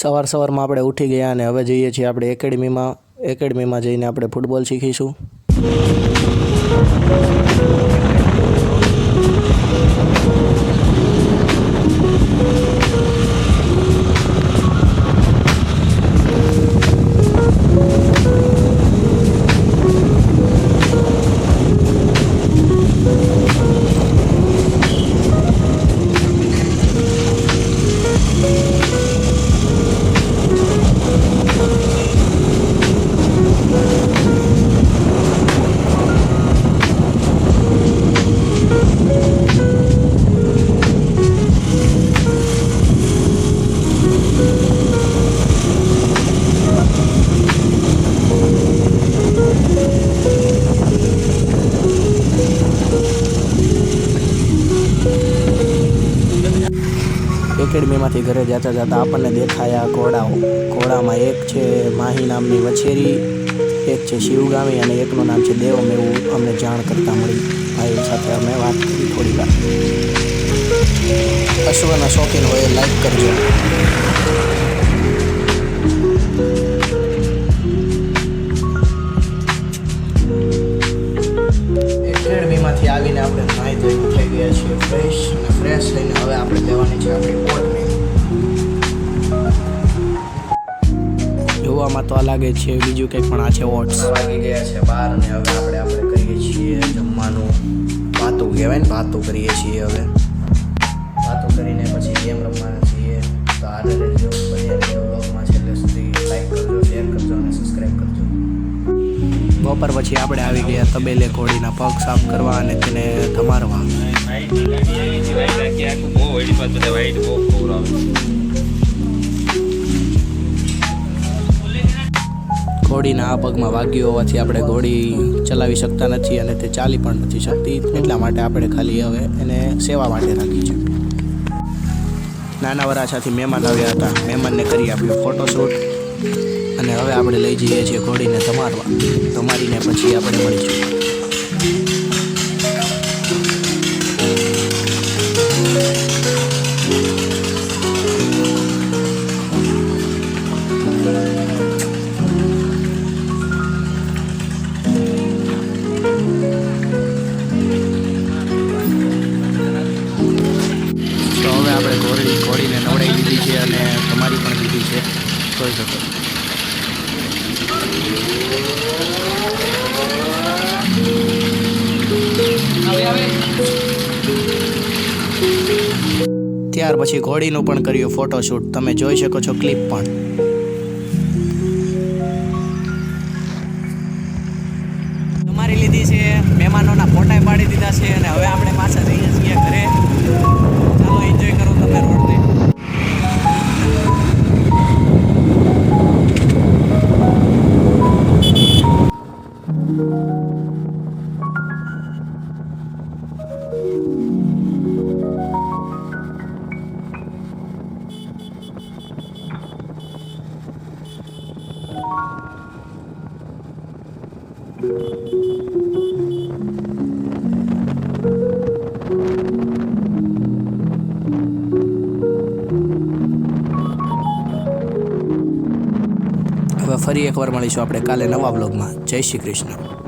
સવારમાં આપણે ઉઠી ગયા અને હવે જઈએ છીએ આપણે એકેડમીમાં જઈને આપણે ફૂટબોલ શીખીશું. એકેડમીમાંથી ઘરે જતા આપણને દેખાયા ઘોડામાં એક છે માહી નામની વછેરી, એક છે શિવગામી અને એકનું નામ છે દેવમ. એવું અમને જાણ કરતા મળી. ભાઈ સાથે અમે વાત કરી થોડી વાર. અશ્વના શોખીન હોય લાઈક કરજો. એકેડમીમાંથી આવીને આપણે નાહી ધોઈને થઈ ગયા છીએ ફ્રેશ થઈને હવે આપણે લેવાની છે આપણી ઓટમીલ. જોવામાં તો આ લાગે છે બીજું કંઈક પણ આ છે ઓટ્સ. વાગી ગયા છે 12 અને હવે આપણે કરીએ છીએ જમવાનું. વાતું કહેવાય ને, વાતું કરીએ છીએ. હવે વાતું કરીને પછી ગેમ રમવાના છીએ. તો આગળ રહેજો, બન્યા રહેજો વ્લોગમાં. છેલ્લે સુધી લાઈક કરજો, શેર કરજો અને સબસ્ક્રાઈબ કરજો. બપોર પછી આપણે આવી ગયા તબેલે ઘોડીના પગ સાફ કરવા અને તેને ધમારવા. ઘોડીના આ પગમાં વાગ્યું હોવાથી આપણે ઘોડી ચલાવી શકતા નથી અને તે ચાલી પણ નથી શકતી. એટલા માટે આપણે ખાલી હવે એને સેવા માટે રાખી છે. નાના વરાછાથી મહેમાન આવ્યા હતા. મહેમાનને કરી આપ્યું ફોટોશૂટ અને હવે આપણે લઈ જઈએ છીએ ઘોડીને ધમારીને પછી આપણે મળીશું. તો હવે આપણે ઘોડીને નવડાવી દીધી છે અને તમારી પણ દીધી છે, જોઈ શકો. ત્યાર પછી ઘોડીનું પણ કર્યું ફોટોશૂટ. તમે જોઈ શકો છો ક્લિપ પણ. તમારી લીધી છે, મહેમાનોના ફોટા પાડી દીધા છે અને હવે આપણે પાછા જઈએ છીએ ઘરે. ચાલો એન્જોય કરો તમે રોડને. હવે ફરી એકવાર મળીશું આપણે કાલે નવા બ્લોગમાં. જય શ્રી કૃષ્ણ.